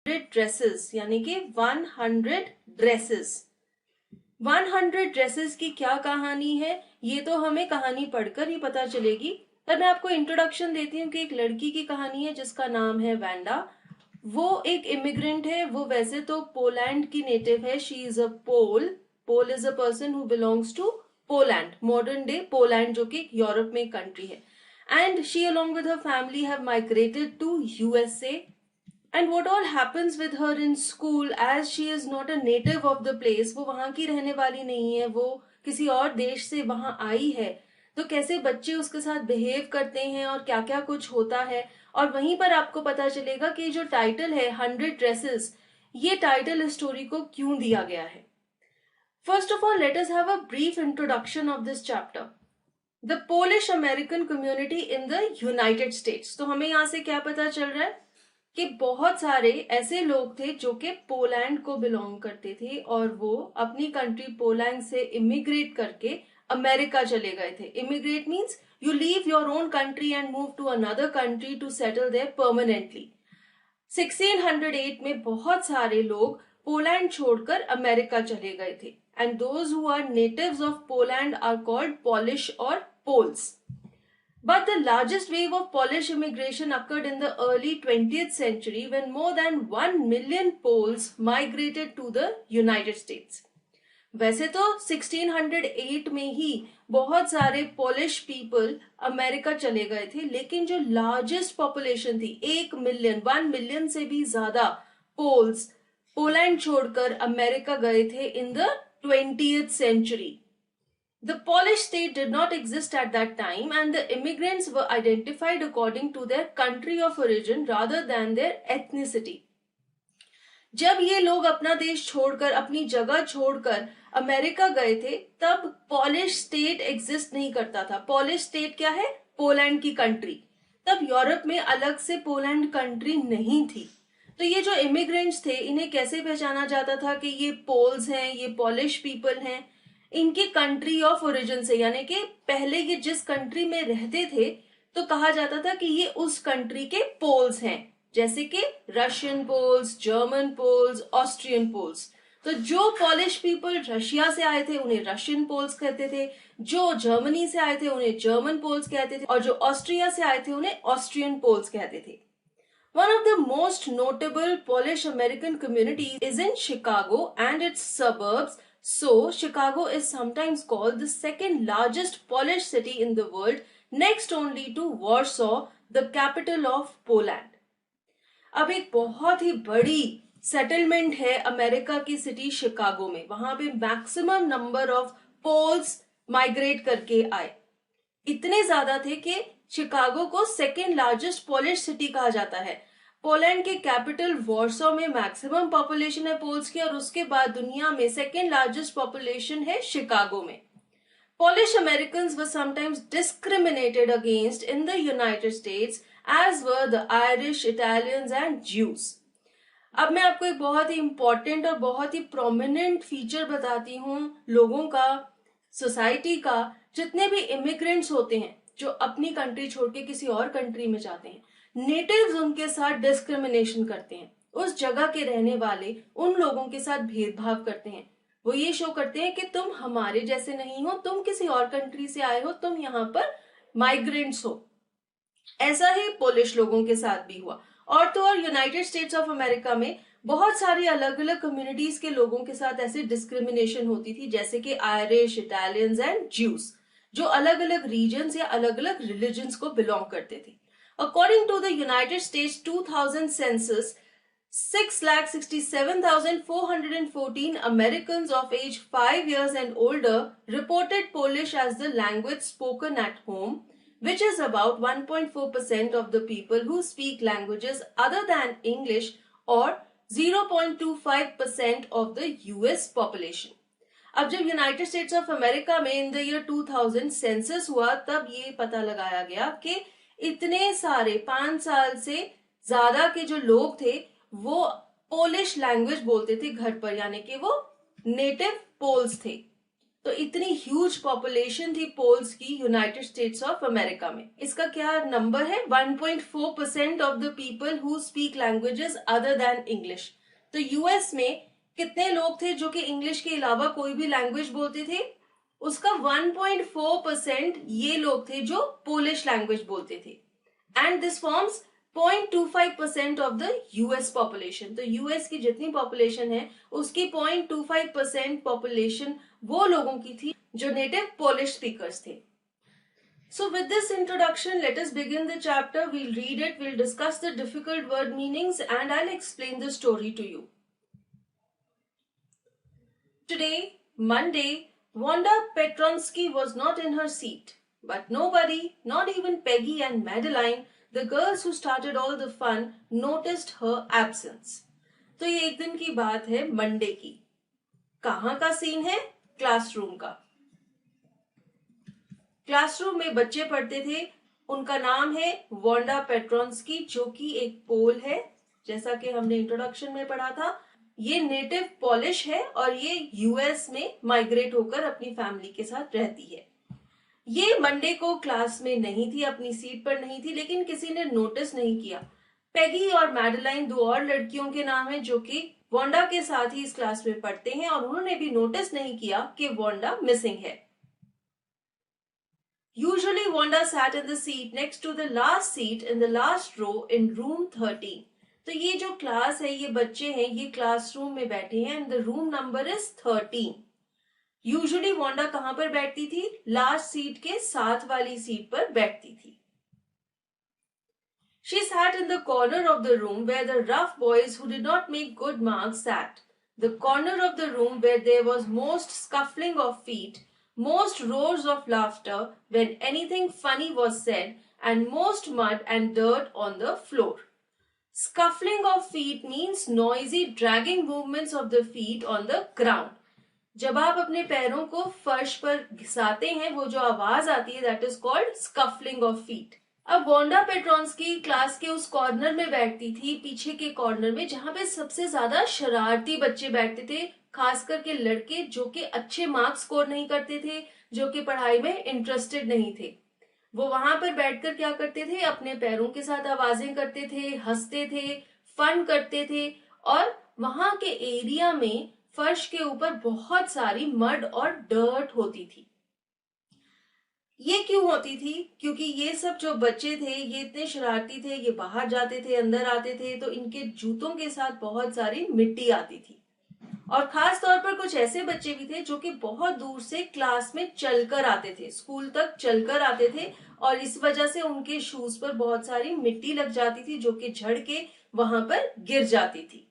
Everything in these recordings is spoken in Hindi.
ड्रेसेस यानी कि 100 ड्रेसेस। 100 ड्रेसेस की क्या कहानी है ये तो हमें कहानी पढ़कर ही पता चलेगी, पर मैं आपको इंट्रोडक्शन देती हूँ कि एक लड़की की कहानी है जिसका नाम है वैंडा। वो एक इमिग्रेंट है, वो वैसे तो पोलैंड की नेटिव है, she is a Pole. Pole is a person who belongs to Poland, modern day Poland जो कि यूरोप में एक कंट्री है। And she along with her family have migrated to USA. And what all happens with her in school, as she is not a native of the place, वो वहां की रहने वाली नहीं है, वो किसी और देश से वहां आई है, तो कैसे बच्चे उसके साथ बिहेव करते हैं और क्या क्या कुछ होता है। और वहीं पर आपको पता चलेगा कि जो टाइटल है 100 ड्रेसेस, ये टाइटल इस स्टोरी को क्यों दिया गया है। First of all let us have a brief introduction of this chapter. The Polish American community in the United states. तो हमें यहाँ से क्या पता चल रहा है कि बहुत सारे ऐसे लोग थे जो कि पोलैंड को बिलोंग करते थे और वो अपनी कंट्री पोलैंड से इमिग्रेट करके अमेरिका चले गए थे। Immigrate means you leave your own country and move to another country to settle there permanently. 1608 में बहुत सारे लोग पोलैंड छोड़कर अमेरिका चले गए थे, and those who are natives of Poland are called Polish और Poles. But the largest wave of Polish immigration occurred in the early 20th century when more than 1 million Poles migrated to the United States. वैसे तो 1608 में ही बहुत सारे पोलिश पीपल अमेरिका चले गए थे, लेकिन जो लार्जेस्ट पॉपुलेशन थी 1 मिलियन से भी ज्यादा पोल्स पोलैंड छोड़कर अमेरिका गए थे in the 20th century. The Polish state did not exist at that time and the immigrants were identified according to their country of origin rather than their ethnicity. जब ये लोग अपना देश छोड़कर, अपनी जगह छोड़कर अमेरिका गए थे, तब पॉलिश स्टेट एग्जिस्ट नहीं करता था। पॉलिश स्टेट क्या है? पोलैंड की कंट्री। तब यूरोप में अलग से पोलैंड कंट्री नहीं थी। तो ये जो इमिग्रेंट्स थे, इन्हें कैसे पहचाना जाता था कि ये पोल्स हैं, ये पॉलिश पीपल हैं? इनके कंट्री ऑफ ओरिजिन से, यानी कि पहले ये जिस कंट्री में रहते थे तो कहा जाता था कि ये उस कंट्री के पोल्स हैं, जैसे कि Russian Poles, German Poles, Austrian Poles. तो जो पॉलिश पीपल रशिया से आए थे उन्हें रशियन पोल्स कहते थे, जो जर्मनी से आए थे उन्हें जर्मन पोल्स कहते थे, और जो ऑस्ट्रिया से आए थे उन्हें ऑस्ट्रियन पोल्स कहते थे। One of the most notable Polish American communities is in Chicago and its suburbs. So, Chicago is sometimes called the second largest Polish city in the world, next only to Warsaw, the capital of Poland. अब एक बहुत ही बड़ी सेटलमेंट है अमेरिका की सिटी शिकागो में। वहां पे maximum number of Poles migrate करके आए, इतने ज्यादा थे कि शिकागो को सेकेंड लार्जेस्ट पोलिश सिटी कहा जाता है। पोलैंड के कैपिटल वॉर्सो में मैक्सिमम पॉपुलेशन है पोल्स की, और उसके बाद दुनिया में सेकेंड लार्जेस्ट पॉपुलेशन है शिकागो में। Polish Americans were sometimes discriminated against in the United States, as were the Irish, Italians and Jews. अब मैं आपको एक बहुत ही इंपॉर्टेंट और बहुत ही प्रोमिनेंट फीचर बताती हूँ लोगों का, सोसाइटी का। जितने भी इमिग्रेंट्स होते हैं जो अपनी कंट्री छोड़ के किसी और कंट्री में जाते हैं, नेटिव्स उनके साथ डिस्क्रिमिनेशन करते हैं। उस जगह के रहने वाले उन लोगों के साथ भेदभाव करते हैं। वो ये शो करते हैं कि तुम हमारे जैसे नहीं हो, तुम किसी और कंट्री से आए हो, तुम यहाँ पर माइग्रेंट्स हो। ऐसा ही पोलिश लोगों के साथ भी हुआ। और तो और यूनाइटेड स्टेट्स ऑफ अमेरिका में बहुत सारी अलग अलग कम्युनिटीज के लोगों के साथ ऐसी डिस्क्रिमिनेशन होती थी, जैसे कि आयरिश, इटालियंस एंड ज्यूस, जो अलग अलग रीजन्स या अलग अलग रिलीजन्स को बिलोंग करते थे। According to the United States 2000 census, 6,67,414 Americans of age 5 years and older reported Polish as the language spoken at home, which is about 1.4% of the people who speak languages other than English, or 0.25% of the US population. अब जब यूनाइटेड स्टेट्स ऑफ अमेरिका में इन द ईयर 2000 सेंसस हुआ, तब ये पता लगाया गया कि इतने सारे 5 साल से ज्यादा के जो लोग थे वो पोलिश लैंग्वेज बोलते थे घर पर, यानी कि वो नेटिव पोल्स थे। तो तो इतनी ह्यूज पॉपुलेशन थी पोल्स की यूनाइटेड स्टेट्स ऑफ अमेरिका में। इसका क्या नंबर है? 1.4% of the people who speak languages other than English. तो यूएस में कितने लोग थे जो कि इंग्लिश के अलावा कोई भी लैंग्वेज बोलते थे? उसका 1.4% ये लोग थे जो पोलिश लैंग्वेज बोलते थे। And this forms 0.25% of the US population. तो यूएस की जितनी पॉपुलेशन है उसकी 0.25% पॉपुलेशन वो लोगों की थी जो नेटिव पोलिश स्पीकर्स थे। So with this introduction, let us begin the chapter. We'll read it, we'll discuss the difficult word meanings, and I'll explain the story to you. Today, Monday, Wanda Petronsky was not in her seat, but nobody, not even Peggy and Madeline, the girls who started all the fun, noticed her absence. तो ये एक दिन की बात है, मंडे की। कहाँ का सीन है? क्लासरूम का। क्लासरूम में बच्चे पढ़ते थे, उनका नाम है वांडा पेट्रोन्स्की, जो कि एक पोल है, जैसा कि हमने इंट्रोडक्शन में पढ़ा था। ये नेटिव पोलिश है और ये यूएस में माइग्रेट होकर अपनी फैमिली के साथ रहती है। ये मंडे को क्लास में नहीं थी, अपनी सीट पर नहीं थी, लेकिन किसी ने नोटिस नहीं किया। पेगी और मैडेलाइन दो और लड़कियों के नाम है जो कि वांडा के साथ ही इस क्लास में पढ़ते हैं, और उन्होंने भी नोटिस नहीं किया कि वांडा मिसिंग है। Usually Wanda sat in the seat next to the last seat in the last row in room 13. तो ये जो क्लास है, ये बच्चे हैं, ये क्लासरूम में बैठे हैं and the room number is 13. Usually Wanda कहाँ पर बैठती थी? लास्ट सीट के साथ वाली सीट पर बैठती थी। She sat in the corner of the room where the rough boys who did not make good marks sat. The corner of the room where there was most scuffling of feet, most roars of laughter when anything funny was said, and most mud and dirt on the floor. Scuffling of feet means noisy dragging movements of the feet on the ground. जब आप अपने पैरों को फर्श पर घिसाते हैं, वो जो आवाज आती है, that is called scuffling of feet. अब वांडा पेट्रोन्स्की क्लास के उस कॉर्नर में बैठती थी, पीछे के कॉर्नर में, जहां पे सबसे ज्यादा शरारती बच्चे बैठते थे, खास करके लड़के जो कि अच्छे मार्क्स स्कोर नहीं करते थे, जो कि पढ़ाई में इंटरेस्टेड नहीं थे। वो वहां पर बैठकर क्या करते थे? अपने पैरों के साथ आवाजें करते थे, हंसते थे, फन करते थे, और वहां के एरिया में फर्श के ऊपर बहुत सारी मड और डर्ट होती थी। ये क्यों होती थी? क्योंकि ये सब जो बच्चे थे, ये इतने शरारती थे, ये बाहर जाते थे, अंदर आते थे, तो इनके जूतों के साथ बहुत सारी मिट्टी आती थी। और खास तौर पर कुछ ऐसे बच्चे भी थे जो कि बहुत दूर से क्लास में चलकर आते थे, स्कूल तक चलकर आते थे, और इस वजह से उनके शूज पर बहुत सारी मिट्टी लग जाती थी जो कि झड़ के वहां पर गिर जाती थी।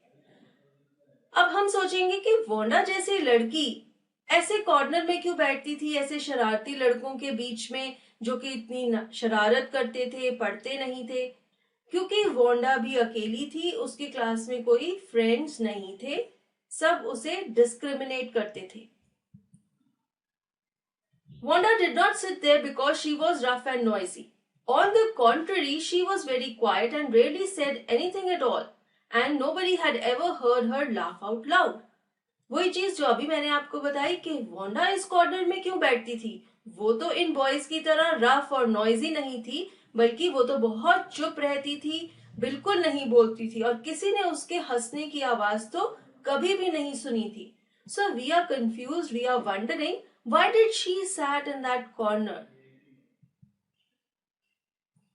अब हम सोचेंगे कि वांडा जैसी लड़की ऐसे कॉर्नर में क्यों बैठती थी, ऐसे शरारती लड़कों के बीच में जो कि इतनी शरारत करते थे, पढ़ते नहीं थे? क्योंकि वांडा भी अकेली थी, उसकी क्लास में कोई फ्रेंड्स नहीं थे, सब उसे डिस्क्रिमिनेट करते थे। Wanda did not sit there because she was rough and noisy. On the contrary, she was very quiet and rarely said anything at all, and nobody had ever heard her laugh out loud. वही चीज जो अभी मैंने आपको बताई कि वांडा इस कॉर्नर में क्यों बैठती थी, वो तो इन बॉयज की तरह रफ और नॉइजी नहीं थी, बल्कि वो तो बहुत चुप रहती थी, बिल्कुल नहीं बोलती थी, और किसी ने उसके हंसने की आवाज तो कभी भी नहीं सुनी थी। So we are confused, we are wondering, why did she sat in that corner?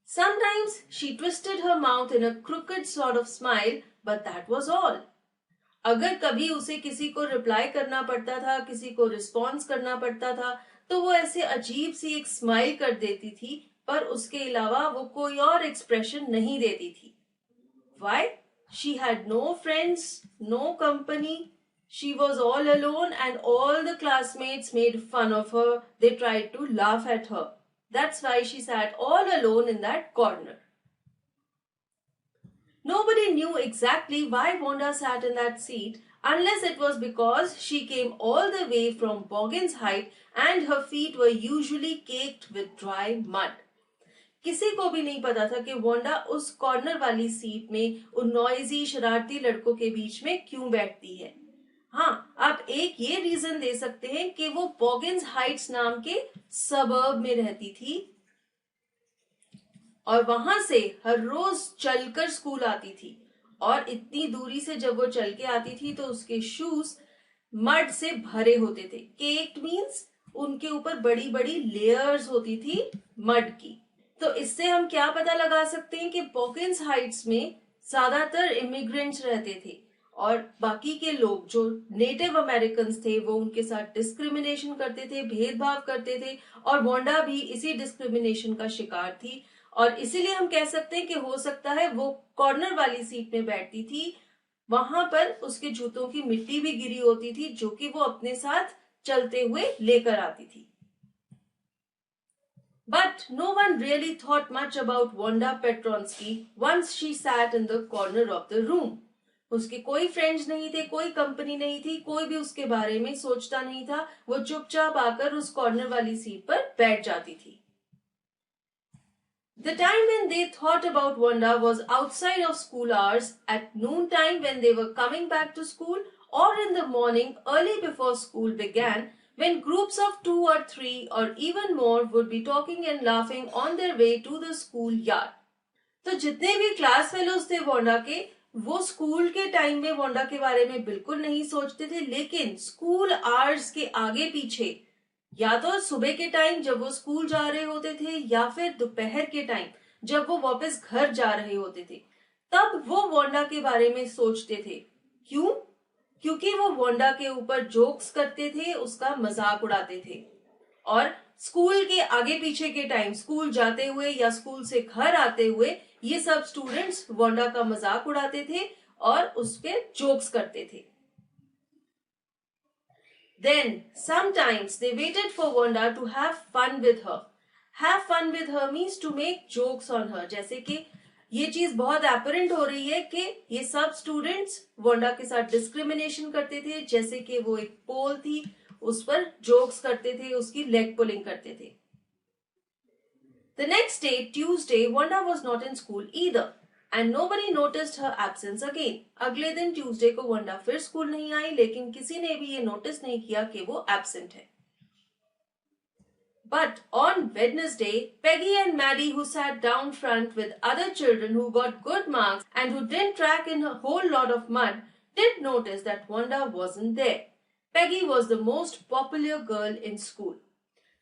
Sometimes she twisted her mouth in a crooked sort of smile, but that was all. अगर कभी उसे किसी को रिप्लाई करना पड़ता था, किसी को रिस्पॉन्स करना पड़ता था, तो वो ऐसे अजीब सी एक स्माइल कर देती थी, पर उसके अलावा वो कोई और एक्सप्रेशन नहीं देती थी। Why? She had no friends, no company. She was all alone and all the classmates made fun of her. They tried to laugh at her. That's why she sat all alone in that corner. Nobody knew exactly why Wanda sat in that seat, unless it was because she came all the way from Boggin's Height and her feet were usually caked with dry mud. किसी को भी नहीं पता था कि वांडा उस कॉर्नर वाली सीट में उन नॉइजी शरारती लड़कों के बीच में क्यों बैठती है। हाँ, आप एक ये रीजन दे सकते हैं कि वो बॉगिन्स हाइट्स नाम के सबर्ब में रहती थी और वहां से हर रोज चलकर स्कूल आती थी, और इतनी दूरी से जब वो चल के आती थी तो उसके शूज मड से भरे होते थे। केक्ड मीन्स उनके ऊपर बड़ी बड़ी लेयर्स होती थी मड की। तो इससे हम क्या पता लगा सकते हैं कि बॉकिन्स हाइट्स में ज्यादातर इमिग्रेंट्स रहते थे और बाकी के लोग जो नेटिव अमेरिकन थे वो उनके साथ डिस्क्रिमिनेशन करते थे, भेदभाव करते थे, और वांडा भी इसी डिस्क्रिमिनेशन का शिकार थी। और इसीलिए हम कह सकते हैं कि हो सकता है वो कॉर्नर वाली सीट में बैठती थी, वहां पर उसके जूतों की मिट्टी भी गिरी होती थी जो कि वो अपने साथ चलते हुए लेकर आती थी। But no one really thought much about Wanda Petronsky once she sat in the corner of the room. उसके कोई फ्रेंड्स नहीं थे, कोई कंपनी नहीं थी, कोई भी उसके बारे में सोचता नहीं था। वो चुपचाप आकर उस कॉर्नर वाली सीट पर बैठ जाती थी। The time when they thought about Wanda was outside of school hours, at noon time when they were coming back to school, or in the morning early before school began, when groups of 2 or 3 or even more would be talking and laughing on their way to the school yard. तो जितने भी क्लास फेलोज थे वांडा के, वो स्कूल के टाइम में वांडा के बारे में बिल्कुल नहीं सोचते थे, लेकिन स्कूल आवर्स के आगे पीछे, या तो सुबह के टाइम जब वो स्कूल जा रहे होते थे या फिर दोपहर के टाइम जब वो वापस घर जा रहे होते थे, तब वो वांडा के बारे में सोचते थे। क्यों? क्योंकि वो वांडा के ऊपर जोक्स करते थे, उसका मजाक उड़ाते थे। और स्कूल के आगे पीछे के टाइम, स्कूल जाते हुए या स्कूल से घर आते हुए, ये सब स्टूडेंट्स वांडा का मजाक उड़ाते थे और उस पर जोक्स करते थे। Then sometimes they waited for Wanda to have fun with her. Have fun with her means to make jokes on her. जैसे कि ये चीज बहुत एपरेंट हो रही है कि ये सब स्टूडेंट्स वांडा के साथ डिस्क्रिमिनेशन करते थे, जैसे कि वो एक पोल थी उस पर जोक्स करते थे, उसकी लेग पुलिंग करते थे। The next day, Tuesday, Wanda was not in school either. And nobody noticed her absence again. अगले दिन ट्यूसडे को वंडा फिर स्कूल नहीं आई, लेकिन किसी ने भी ये नोटिस नहीं किया कि वो एब्सेंट है। But on Wednesday, Peggy and Maddie, who sat down front with other children who got good marks and who didn't track in a whole lot of mud, did notice that Wanda wasn't there. Peggy was the most popular girl in school.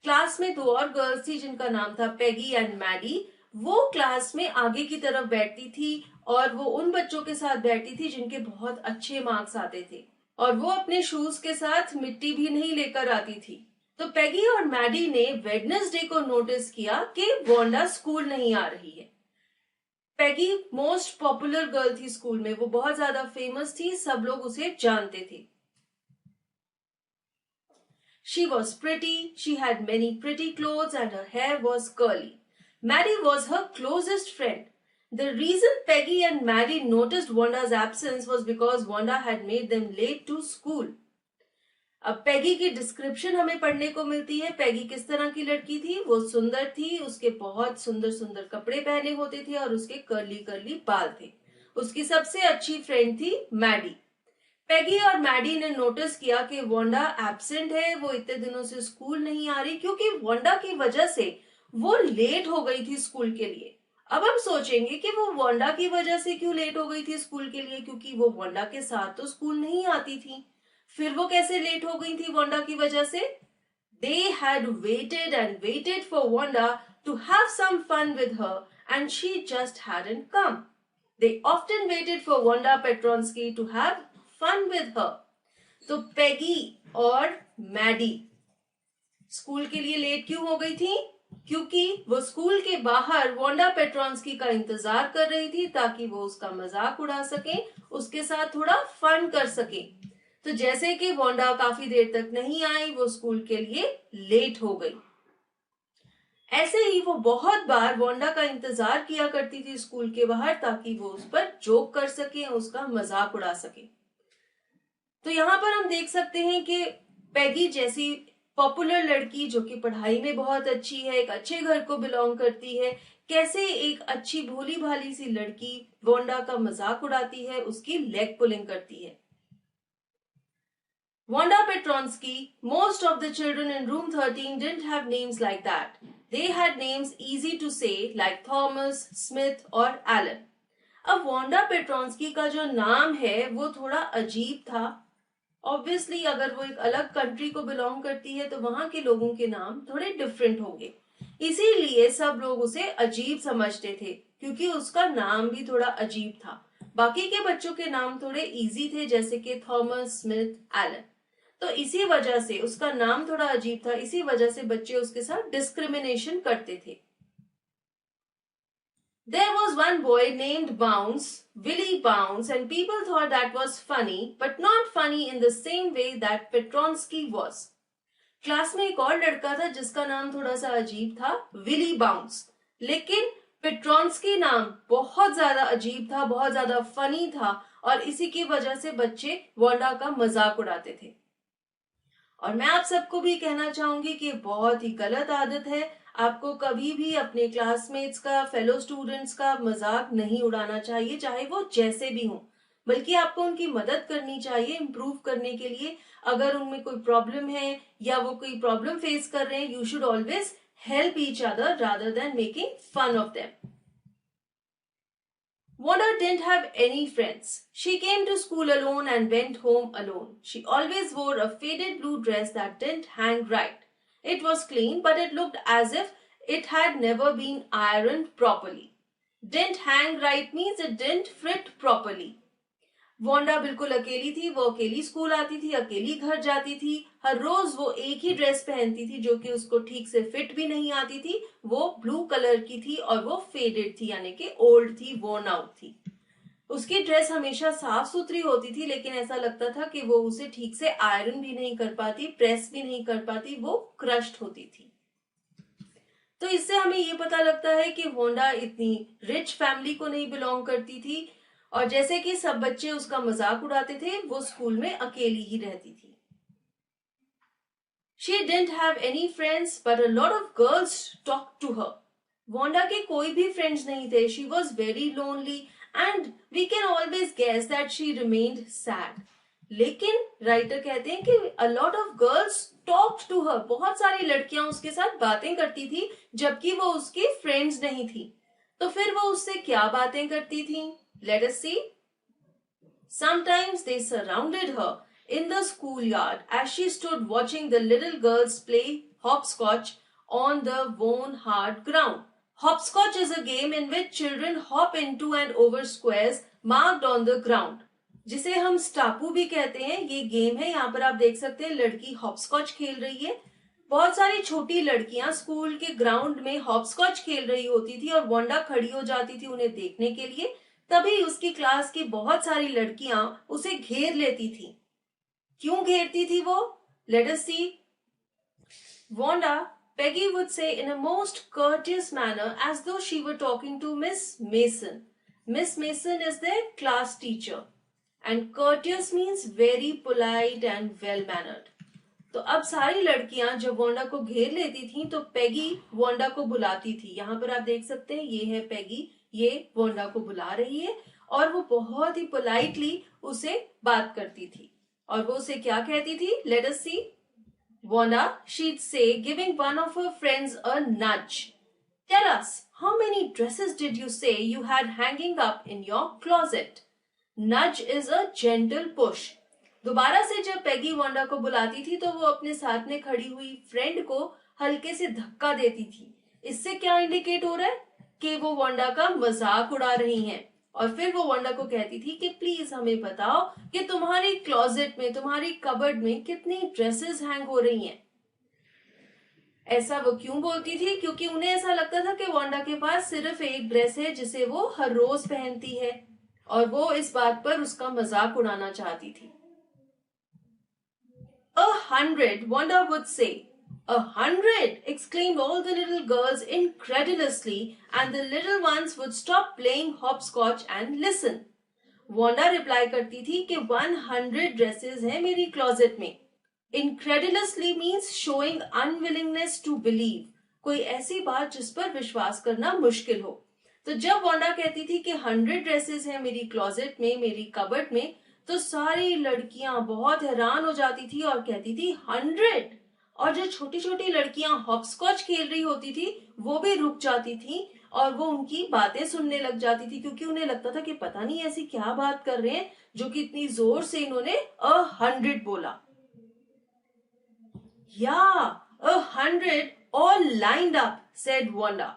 Class में 2 और गर्ल्स थी जिनका नाम था पेगी एंड मैडी। वो क्लास में आगे की तरफ बैठती थी और वो उन बच्चों के साथ बैठती थी जिनके बहुत अच्छे मार्क्स आते थे, और वो अपने शूज के साथ मिट्टी भी नहीं लेकर आती थी। तो पेगी और मैडी ने वेडनेसडे को नोटिस किया कि वांडा स्कूल नहीं आ रही है। पेगी मोस्ट पॉपुलर गर्ल थी स्कूल में, वो बहुत ज्यादा फेमस थी, सब लोग उसे जानते थे। She was pretty, she had many pretty clothes and her hair was curly. Maddie was her closest friend. The reason Peggy and Maddie noticed Wanda's absence was because Wanda had made them late to school. अब पेगी की डिस्क्रिप्शन हमें पढ़ने को मिलती है। पेगी किस तरह की लड़की थी? वो सुंदर थी, उसके बहुत सुंदर सुंदर कपड़े पहने होते थे और उसके कर्ली कर्ली बाल थे। उसकी सबसे अच्छी फ्रेंड थी मैडी। पेगी और मैडी ने नोटिस किया कि वांडा एब्सेंट है, वो इतने दिनों से स्कूल नहीं आ रही, क्योंकि वांडा की वजह से वो लेट हो गई थी स्कूल के लिए। अब हम सोचेंगे कि वो वांडा की वजह से क्यों लेट हो गई थी स्कूल के लिए, क्योंकि वो वांडा के साथ तो स्कूल नहीं आती थी। फिर वो कैसे लेट हो गई थी वांडा की वजह से? They had waited and waited for Wanda to have some fun with her and she just hadn't come. They often waited for Wanda Petronsky to have fun with her. तो पेगी और मैडी स्कूल के लिए लेट क्यों हो गई थी? क्योंकि वो स्कूल के बाहर वांडा पेट्रॉन्स्की का इंतजार कर रही थी ताकि वो उसका मजाक उड़ा सके, उसके साथ थोड़ा फन कर सके। तो जैसे कि वांडा काफी देर तक नहीं आई, वो स्कूल के लिए लेट हो गई। ऐसे ही वो बहुत बार वांडा का इंतजार किया करती थी स्कूल के बाहर ताकि वो उस पर जोक कर सके, उसका मजाक उड़ा सके। तो यहाँ पर हम देख सकते हैं कि पेगी जैसी पॉपुलर लड़की जो कि पढ़ाई में बहुत अच्छी है, एक अच्छे घर को बिलोंग करती है, कैसे एक अच्छी भोली भाली सी लड़की वांडा का मजाक उड़ाती है, उसकी लेग पुलिंग करती है। Wanda Petronsky, most of the children in room 13 didn't have names like that. They had names easy to say like Thomas, Smith और Alan. अब वांडा पेट्रॉन्स्की का जो नाम है वो थोड़ा अजीब था. ऑब्वियसली अगर वो एक अलग कंट्री को बिलोंग करती है तो वहां के लोगों के नाम थोड़े डिफरेंट होंगे. इसीलिए सब लोग उसे अजीब समझते थे क्योंकि उसका नाम भी थोड़ा अजीब था. बाकी के बच्चों के नाम थोड़े इजी थे जैसे कि थॉमस, स्मिथ, एलन. तो इसी वजह से उसका नाम थोड़ा अजीब था. इसी वजह से बच्चे उसके साथ डिस्क्रिमिनेशन करते थे. There was one boy named Bounce, Willie Bounce, and people thought that was funny, but not funny in the same way that Petronsky was. Class में एक और लड़का था जिसका नाम थोड़ा सा अजीब था, विली बाउंस. लेकिन पेट्रॉन्स्की नाम बहुत ज्यादा अजीब था, बहुत ज्यादा फनी था और इसी की वजह से बच्चे वांडा का मजाक उड़ाते थे. और मैं आप सबको भी कहना चाहूंगी कि बहुत ही गलत आदत है. आपको कभी भी अपने क्लासमेट्स का, फेलो स्टूडेंट्स का मजाक नहीं उड़ाना चाहिए, चाहे वो जैसे भी हो. बल्कि आपको उनकी मदद करनी चाहिए इम्प्रूव करने के लिए. अगर उनमें कोई प्रॉब्लम है या वो कोई प्रॉब्लम फेस कर रहे हैं, you should always help each other rather than making fun of them. Wanda didn't have any friends. She came to school alone and went home alone. She always wore a faded blue dress that didn't hang right. It was clean, but it looked as if it had never been ironed properly. Didn't hang right means it didn't fit properly. Wanda बिल्कुल अकेली थी. वो अकेली स्कूल आती थी, अकेली घर जाती थी. हर रोज वो एक ही ड्रेस पहनती थी जो कि उसको ठीक से फिट भी नहीं आती थी. वो ब्लू कलर की थी और वो फेडेड थी, यानी कि ओल्ड थी, वोर्न आउट थी. उसकी ड्रेस हमेशा साफ सुथरी होती थी लेकिन ऐसा लगता था कि वो उसे ठीक से आयरन भी नहीं कर पाती, प्रेस भी नहीं कर पाती, वो क्रश्ड होती थी. तो इससे हमें ये पता लगता है कि वांडा इतनी रिच फैमिली को नहीं बिलोंग करती थी और जैसे कि सब बच्चे उसका मजाक उड़ाते थे, वो स्कूल में अकेली ही रहती थी. She didn't have any friends, but a lot of girls talked to her. Wanda के कोई भी फ्रेंड्स नहीं थे. She was very lonely and we can always guess that she remained sad. लेकिन राइटर कहते हैं कि a lot of girls talked to her. बहुत सारी लड़कियां उसके साथ बातें करती थी जबकि वो उसकी फ्रेंड्स नहीं थी. तो फिर वो उससे क्या बातें करती थी? Let us see. Sometimes they surrounded her in the schoolyard as she stood watching the little girls play hopscotch on the worn hard ground. Hopscotch is a game in which children hop into and over squares marked on the ground. जिसे हम स्टापू भी कहते हैं. ये गेम है. यहाँ पर आप देख सकते हैं लड़की हॉपस्कॉच खेल रही है. बहुत सारी छोटी लड़कियां स्कूल के ग्राउंड में हॉपस्कॉच खेल रही होती थी और वांडा खड़ी हो जाती थी उन्हें देखने के लिए. तभी उसकी क्लास की बहुत सारी लड़कियां उसे घेर लेती थी. क्यों घेरती थी वो? Let us see. Wanda, Peggy would say in a most courteous manner as though she were talking to Miss Mason. Miss Mason is their class teacher. And courteous means very polite and well-mannered. तो अब सारी लड़कियां जब वांडा को घेर लेती थी तो पेगी वांडा को बुलाती थी. यहाँ पर आप देख सकते हैं ये है पेगी, ये वांडा को बुला रही है और वो बहुत ही पोलाइटली उसे बात करती थी. और वो उसे क्या कहती थी? Let us see. Wanda, she'd say, giving one of her friends a nudge. Tell us, how many dresses did you say you had hanging up in your closet? Nudge is a gentle push. दोबारा से जब पेगी वांडा को बुलाती थी तो वो अपने साथ में खड़ी हुई फ्रेंड को हल्के से धक्का देती थी. इससे क्या इंडिकेट हो रहा है? कि वो वांडा का मजाक उड़ा रही हैं. और फिर वो वांडा को कहती थी कि प्लीज हमें बताओ कि तुम्हारी क्लोजेट में, तुम्हारी कबर्ड में कितनी ड्रेसेस हैंग हो रही हैं. ऐसा वो क्यों बोलती थी? क्योंकि उन्हें ऐसा लगता था कि वांडा के पास सिर्फ एक ड्रेस है जिसे वो हर रोज पहनती है और वो इस बात पर उसका मजाक उड़ाना चाहती थी. 100, Wanda would say. 100! exclaimed all the little girls incredulously, and the little ones would stop playing hopscotch and listen. Wanda reply करती थी कि 100 dresses हैं मेरी क्लोजेट में. Incredulously means showing unwillingness to believe. कोई ऐसी बात जिस पर विश्वास करना मुश्किल हो. तो जब वांडा कहती थी कि 100 ड्रेसेस हैं मेरी क्लोजेट में, मेरी कबर्ड में, तो सारी लड़कियां बहुत हैरान हो जाती थी और कहती थी 100। और जो छोटी छोटी लड़कियां हॉपस्कॉच खेल रही होती थी वो भी रुक जाती थी और वो उनकी बातें सुनने लग जाती थी, क्योंकि उन्हें लगता था कि पता नहीं ऐसी क्या बात कर रहे हैं जो कि इतनी जोर से इन्होंने 100 बोला। Yeah, 100 all lined up, said Wanda.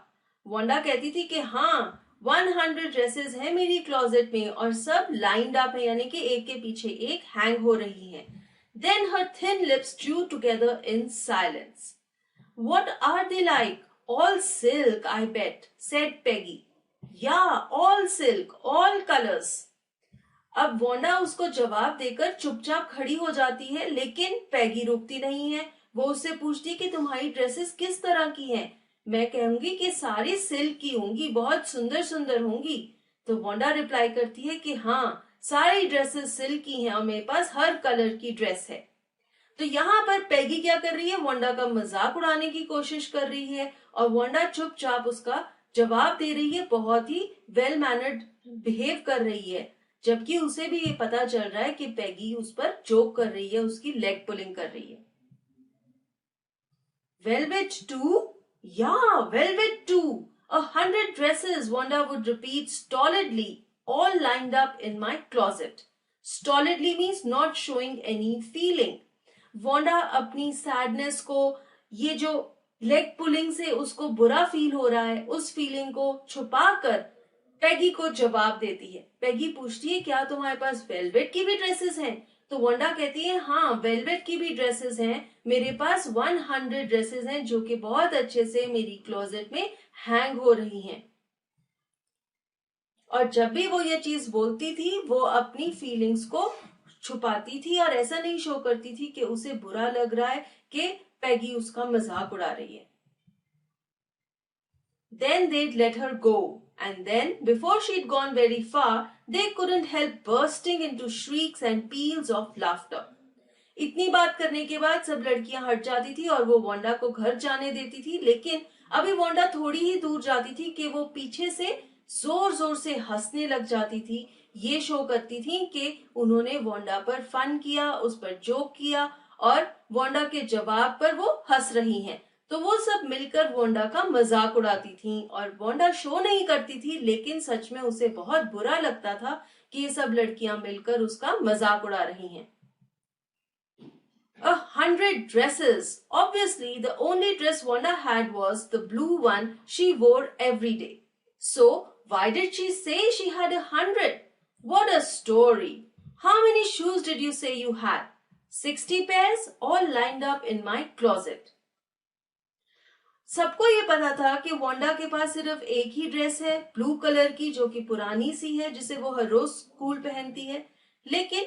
Wanda कहती थी कि हाँ 100 ड्रेसेस हैं मेरी क्लोजेट में और सब लाइंड अप है, यानी कि एक के पीछे एक हैंग हो रही हैं। Then her thin lips drew together in silence. What are they like? All silk, I bet, said Peggy. Yeah, all silk, all colors. अब वोंडा उसको जवाब देकर चुपचाप खड़ी हो जाती है, लेकिन पैगी रुकती नहीं है। वो उससे पूछती है कि तुम्हारी ड्रेसेस किस तरह की हैं? मैं कहूंगी कि सारी सिल्क की होंगी, बहुत सुंदर सुंदर होंगी। तो वोंडा रिप्लाई करती है कि हाँ, सारी ड्रेसेस सिल्क की हैं और मेरे पास हर कलर की ड्रेस है। तो यहाँ पर पैगी क्या कर रही है? वोंडा का मजाक उड़ाने की कोशिश कर रही है और वोंडा चुपचाप उसका जवाब दे रही है, बहुत ही वेल मैनर्ड बिहेव कर रही है, जबकि उसे भी ये पता चल रहा है कि पैगी उस पर जोक कर रही है, उसकी लेग पुलिंग कर रही है। Velvet too? Yeah, velvet too. 100 dresses, Wanda would repeat stolidly, all lined up in my closet. Stolidly means not showing any feeling. Wanda अपनी सैडनेस को, ये जो लेग पुलिंग से उसको बुरा फील हो रहा है, उस फीलिंग को छुपाकर पैगी को जवाब देती है। पैगी पूछती है क्या तुम्हारे पास वेलवेट की भी ड्रेसेस हैं? तो वंडा कहती है हाँ, वेलवेट की भी ड्रेसेस हैं, मेरे पास 100 ड्रेसेस हैं जो कि बहुत अच्छे से मेरी क्लोजेट में हैंग हो रही हैं। और जब भी वो ये चीज बोलती थी वो अपनी फीलिंग्स को छुपाती थी और ऐसा नहीं शो करती थी कि उसे बुरा लग रहा है कि पैगी उसका मजाक उड़ा रही है। Then they'd let her go. And then, before she'd gone very far, they couldn't help bursting into shrieks and peals of laughter. इतनी बात करने के बाद सब लड़कियां हट जाती थी और वो वोंडा को घर जाने देती थी, लेकिन अभी वोंडा थोड़ी ही दूर जाती थी कि वो पीछे से जोर जोर से हंसने लग जाती थी। ये शो करती थी कि उन्होंने वोंडा पर फन किया, उस पर जोक किया और वोंडा के जवाब पर वो हंस रही हैं। तो वो सब मिलकर वोंडा का मजाक उड़ाती थीं और वोंडा शो नहीं करती थी, लेकिन सच में उसे बहुत बुरा लगता था कि ये सब लड़कियां मिलकर उसका मजाक उड़ा रही हैं। 100 dresses. Obviously, the only dress Wanda had was the blue one she wore every day. So, why did she say she had 100? What a story. How many shoes did you say you had? 60 pairs, all lined up in my closet. सबको ये पता था कि वोंडा के पास सिर्फ एक ही ड्रेस है, ब्लू कलर की, जो कि पुरानी सी है, जिसे वो हर रोज स्कूल पहनती है। लेकिन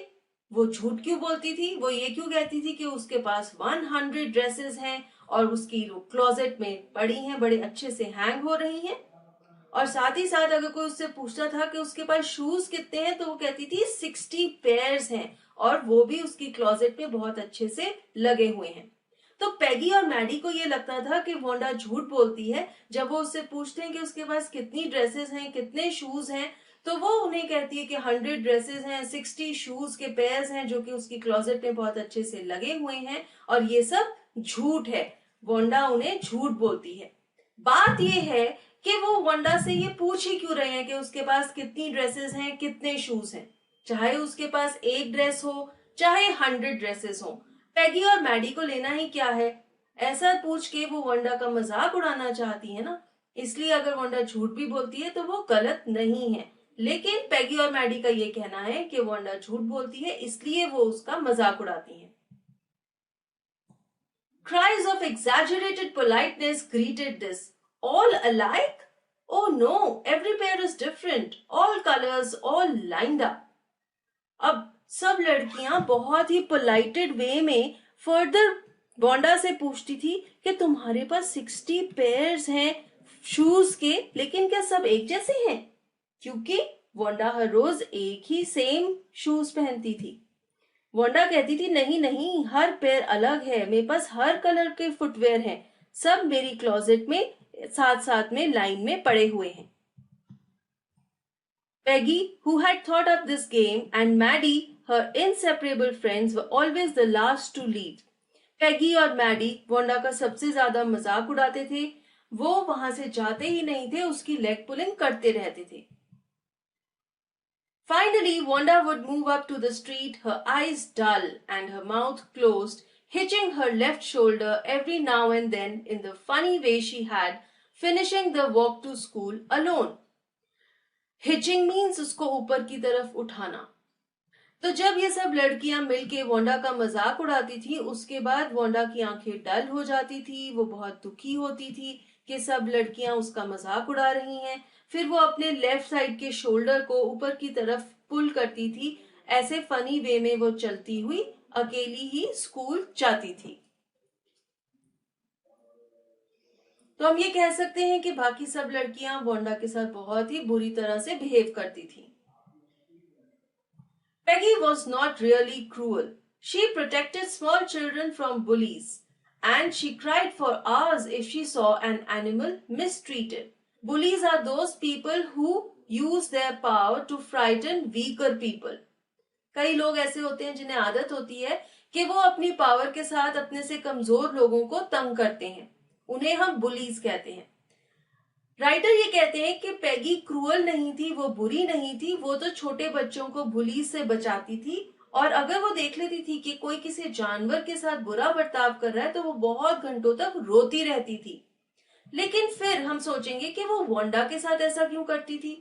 वो झूठ क्यों बोलती थी? वो ये क्यों कहती थी कि उसके पास 100 ड्रेसेस हैं और उसकी क्लोजेट में पड़ी हैं, बड़े अच्छे से हैंग हो रही हैं? और साथ ही साथ अगर कोई उससे पूछता था कि उसके पास शूज कितने हैं, तो वो कहती थी 60 पेयर्स हैं और वो भी उसकी क्लोजेट में बहुत अच्छे से लगे हुए हैं। तो पैगी और मैडी को ये लगता था कि वोंडा झूठ बोलती है। जब वो उससे पूछते हैं कि उसके पास कितनी ड्रेसेस हैं, कितने शूज हैं, तो वो उन्हें कहती है कि 100 ड्रेसेस हैं, 60 शूज के पेयर्स हैं जो कि उसकी क्लोजेट में बहुत अच्छे से लगे हुए हैं और ये सब झूठ है। वोंडा उन्हें झूठ बोलती है। बात ये है कि वो वोंडा से ये पूछ ही क्यों रहे हैं कि उसके पास कितनी ड्रेसेस हैं, कितने शूज हैं। चाहे उसके पास एक ड्रेस हो, चाहे 100 ड्रेसेस हो, पैगी और मैडी को लेना ही क्या है? ऐसा पूछ के वो वोंडा का मजाक उड़ाना चाहती है ना, इसलिए अगर वोंडा झूठ भी बोलती है तो वो गलत नहीं है। लेकिन पैगी और मैडी का ये कहना है कि वोंडा झूठ बोलती है, इसलिए वो उसका मजाक उड़ाती है। Cries of exaggerated politeness greeted this. All alike? Oh no, every pair is different. All colors, all lined up. अब सब लड़कियां बहुत ही पोलाइटेड वे में फर्दर वोंडा से पूछती थी कि तुम्हारे पास 60 पेयर्स हैं शूज के, लेकिन क्या सब एक जैसे हैं? क्योंकि वोंडा हर रोज एक ही सेम शूज पहनती थी। वोंडा कहती थी नहीं नहीं, हर पेयर अलग है, मेरे पास हर कलर के फुटवेयर हैं, सब मेरी क्लोजेट में साथ साथ में लाइन में पड़े हुए हैं। Peggy, who had thought up this game, and Maddie, her inseparable friends were always the last to leave. पैगी और मैडी वोंडा का सबसे ज्यादा मजाक उड़ाते थे. वो वहां से जाते ही नहीं थे, उसकी लेग पुलिंग करते रहते थे. Finally, Wanda would move up to the street, her eyes dull and her mouth closed, hitching her left shoulder every now and then in the funny way she had, finishing the walk to school alone. Hitching means उसको ऊपर की तरफ उठाना. तो जब ये सब लड़कियां मिलके वोंडा का मजाक उड़ाती थी, उसके बाद वोंडा की आंखें डल हो जाती थी. वो बहुत दुखी होती थी कि सब लड़कियां उसका मजाक उड़ा रही हैं. फिर वो अपने लेफ्ट साइड के शोल्डर को ऊपर की तरफ पुल करती थी. ऐसे फनी वे में वो चलती हुई अकेली ही स्कूल जाती थी. तो हम ये कह सकते हैं कि बाकी सब लड़कियां वोंडा के साथ बहुत ही बुरी तरह से बिहेव करती थी. Peggy was not really cruel. She protected small children from bullies, and she cried for hours if she saw an animal mistreated. Bullies are those people who use their power to frighten weaker people. कई लोग ऐसे होते हैं जिन्हें आदत होती है कि वो अपनी पावर के साथ अपने से कमजोर लोगों को तंग करते हैं. उन्हें हम बुलीज कहते हैं. राइटर ये कहते हैं कि पैगी क्रूअल नहीं थी, वो बुरी नहीं थी. वो तो छोटे बच्चों को बुलीज से बचाती थी, और अगर वो देख लेती थी कि कोई किसी जानवर के साथ बुरा बर्ताव कर रहा है तो वो बहुत घंटों तक रोती रहती थी. लेकिन फिर हम सोचेंगे कि वो वोंडा के साथ ऐसा क्यों करती थी.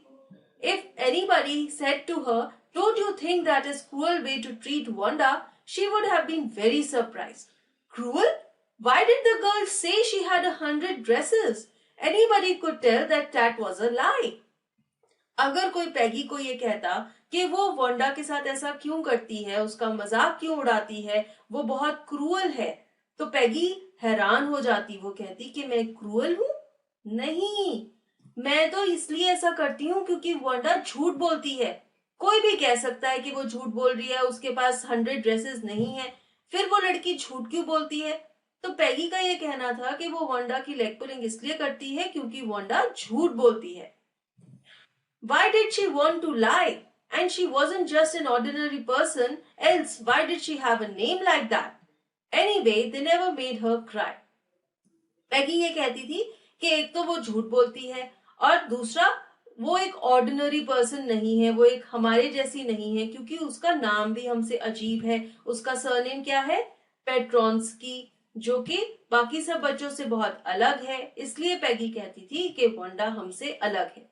If anybody said to her, don't you think that is cruel way to treat Wanda, she would have been very surprised. Cruel? Why did the girl say she had 100 dresses? Anybody could tell that was a lie. अगर कोई पैगी को ये कहता कि वो वोंडा के साथ ऐसा क्यों करती है, उसका मजाक क्यों उड़ाती है, वो बहुत क्रूअल है, तो पैगी हैरान हो जाती. वो कहती कि मैं क्रूअल हूं? नहीं, मैं तो इसलिए ऐसा करती हूँ क्योंकि वोंडा झूठ बोलती है. कोई भी कह सकता है कि वो झूठ बोल रही है, उसके पास 100 ड्रेसेस नहीं है. फिर वो लड़की झूठ क्यों बोलती है? तो पैगी का ये कहना था कि वो वोंडा की लेग पुलिंग इसलिए करती है क्योंकि वोंडा झूठ बोलती है. Why did she want to lie? And she wasn't just an ordinary person, else why did she have a name like that? Anyway, they never made her cry. पैगी ये कहती थी कि एक तो वो झूठ बोलती है, और दूसरा वो एक ऑर्डिनरी पर्सन नहीं है, वो एक हमारे जैसी नहीं है, क्योंकि उसका नाम भी हमसे अजीब है. उसका सरनेम क्या है? पेट्रोन्स्की, जो कि बाकी सब बच्चों से बहुत अलग है. इसलिए पैगी कहती थी कि वोंडा हमसे अलग है.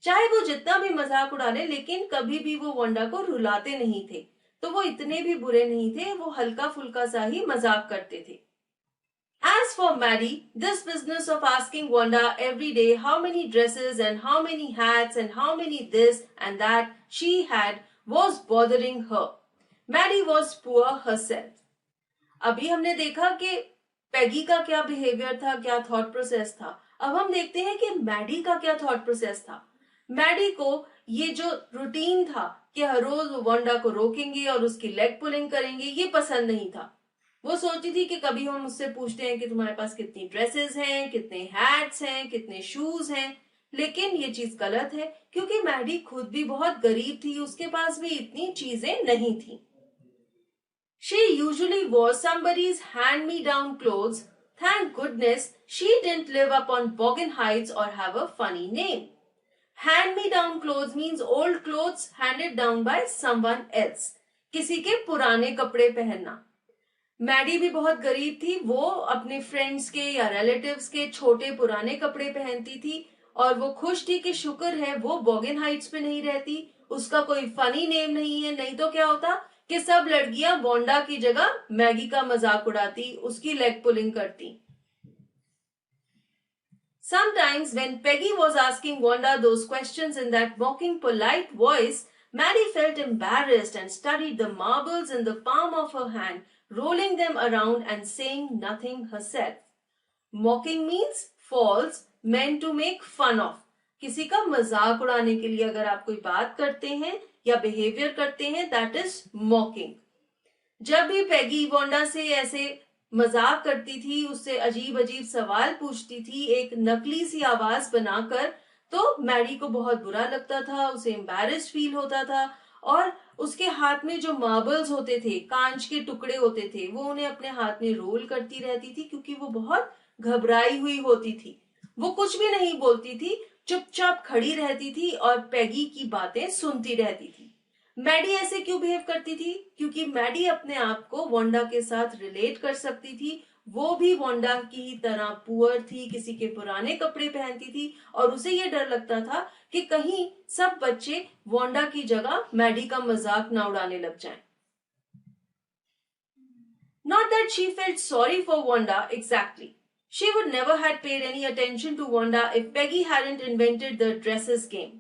चाहे वो जितना भी मजाक उड़ा ले, लेकिन कभी भी वो वोंडा को रुलाते नहीं थे. तो वो इतने भी बुरे नहीं थे, वो हल्का फुल्का सा ही मजाक करते थे. As for Maddie, this business of asking Wanda every day how many dresses and how many hats and how many this and that she had was bothering her. Maddie was poor herself. अभी हमने देखा कि पैगी का क्या बिहेवियर था, क्या थॉट प्रोसेस था. अब हम देखते हैं कि मैडी का क्या थॉट प्रोसेस था. मैडी को ये जो रूटीन था कि हर रोज वो वोंडा को रोकेंगे और उसकी लेग पुलिंग करेंगे, ये पसंद नहीं था. वो सोचती थी कि कभी हम उससे पूछते हैं कि तुम्हारे पास कितनी ड्रेसेस हैं, कितने हैट्स हैं, कितने शूज हैं. लेकिन ये चीज गलत है, क्योंकि मैडी खुद भी बहुत गरीब थी, उसके पास भी इतनी चीजें नहीं थी. She usually wore somebody's hand-me-down clothes. Thank goodness she didn't live up on Boggin Heights or have a funny name. Hand-me-down clothes means old clothes handed down by someone else. किसी के पुराने कपड़े पहनना. मैडी भी बहुत गरीब थी, वो अपने फ्रेंड्स के या रिलेटिव्स के छोटे पुराने कपड़े पहनती थी, और वो खुश थी कि शुक्र है वो बॉगिन हाइट्स पे नहीं रहती, उसका कोई फनी नेम नहीं है. नहीं तो क्या होता कि सब लड़कियां वोंडा की जगह मैगी का मजाक उड़ाती, उसकी लेग पुलिंग करती. Sometimes when Peggy was asking Wanda those questions in that mocking polite voice, Maddie felt embarrassed and studied the marbles in the palm of her hand, rolling them around and saying nothing herself. Mocking means false, meant to make fun of. किसी का मजाक उड़ाने के लिए अगर आप कोई बात करते हैं या बिहेवियर करते हैं, दैट इज मॉकिंग. जब भी पैगी वोंडा से ऐसे मजाक करती थी, उससे अजीब अजीब सवाल पूछती थी एक नकली सी आवाज बनाकर, तो मैडी को बहुत बुरा लगता था, उसे एम्बैरेस्ड फील होता था, और उसके हाथ में जो मार्बल्स होते थे, कांच के टुकड़े होते थे, वो उन्हें अपने हाथ में रोल करती रहती थी क्योंकि वो बहुत घबराई हुई होती थी। वो कुछ भी नहीं बोलती थी, चुपचाप खड़ी रहती थी और पैगी की बातें सुनती रहती थी। मैडी ऐसे क्यों बिहेव करती थी? क्योंकि मैडी अपने आप को वांडा के साथ रिलेट कर सकती थी। वो भी वांडा की तरह पुअर थी, किसी के पुराने कपड़े पहनती थी और उसे ये डर लगता था कि कहीं सब बच्चे वांडा की जगह मैडी का मजाक ना उड़ाने लग जाएं। Not that she felt sorry for Wanda exactly. She would never had paid any attention to Wanda if Peggy hadn't invented the dresses game.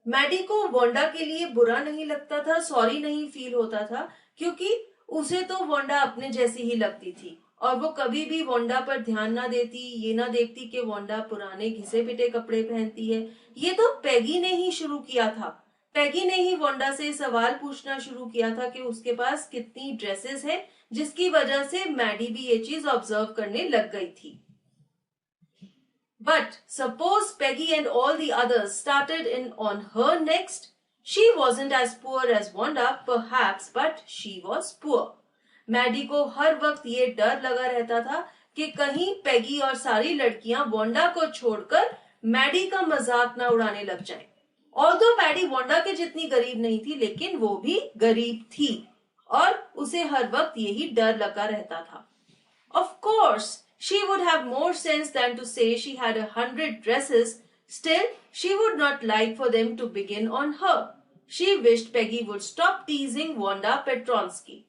Maddie को वांडा के लिए बुरा नहीं लगता था, सॉरी नहीं फील होता था, क्योंकि उसे तो वांडा अपने जैसी ही लगती थी और वो कभी भी वांडा पर ध्यान ना देती, ये ना देखती कि वांडा पुराने घिसे पिटे कपड़े पहनती है। ये तो पैगी ने ही शुरू किया था। पैगी ने ही वांडा से सवाल पूछना शुरू किया था कि उसके पास कितनी ड्रेसेस है, जिसकी वजह से मैडी भी ये चीज ऑब्जर्व करने लग गई थी। But suppose Peggy and all the others started in on her next. She wasn't as poor as Wanda, perhaps, but she was poor. Maddie को हर वक्त ये डर लगा रहता था कि कहीं पैगी और सारी लड़कियां वांडा को छोड़कर मैडी का मजाक ना उड़ाने लग जाएं। ऑल्दो मैडी वांडा के जितनी गरीब नहीं थी, लेकिन वो भी गरीब थी और उसे हर वक्त यही डर लगा रहता था। Of course, she would have more sense than to say she had 100 dresses. Still, she would not like for them to begin on her. She wished Peggy would stop teasing Wanda Petronsky.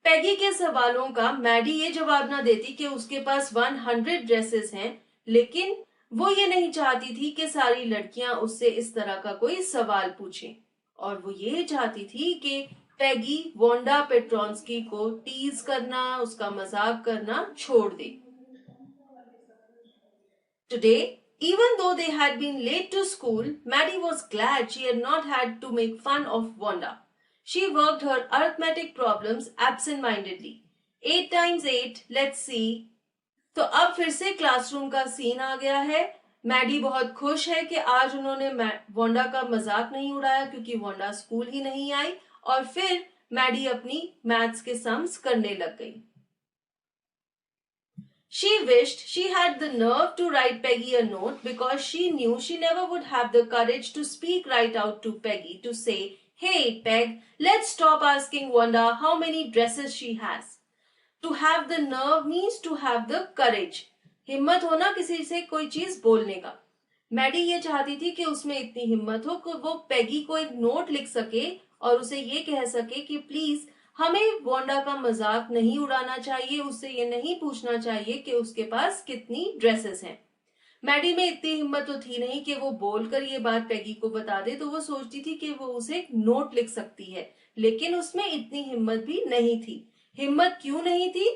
पैगी के सवालों का मैडी ये जवाब ना देती कि उसके पास 100 ड्रेसेस हैं, लेकिन वो ये नहीं चाहती थी कि सारी लड़कियां उससे इस तरह का कोई सवाल पूछें, और वो ये चाहती थी कि पैगी वांडा पेट्रोन्स्की को टीज करना, उसका मजाक करना छोड़ दे। Today, even though they had been late to school, Maddie was glad she had not had to make fun of Wanda. She worked her arithmetic problems absent-mindedly. 8 times 8, let's see. तो अब फिर से क्लासरूम का सीन आ गया है। मैडी बहुत खुश है कि आज उन्होंने वांडा का मजाक नहीं उड़ाया क्योंकि वांडा स्कूल ही नहीं आई, और फिर मैडी अपनी मैथ्स के सम्स करने लग गई। She wished she had the nerve to write Peggy a note because she knew she never would have the courage to speak right out to Peggy to say, "Hey, Peg, let's stop asking Wanda how many dresses she has." To have the nerve means to have the courage. हिम्मत होना किसी से कोई चीज बोलने का। मैडी ये चाहती थी कि उसमें इतनी हिम्मत हो कि वो पैगी को एक नोट लिख सके और उसे ये कह सके कि प्लीज हमें वांडा का मजाक नहीं उड़ाना चाहिए, उससे ये नहीं पूछना चाहिए कि उसके पास कितनी ड्रेसेस हैं। मैडी में इतनी हिम्मत तो थी नहीं कि वो बोलकर ये बात पैगी को बता दे, तो वो सोचती थी कि वो उसे एक नोट लिख सकती है, लेकिन उसमें इतनी हिम्मत भी नहीं थी। हिम्मत क्यों नहीं थी?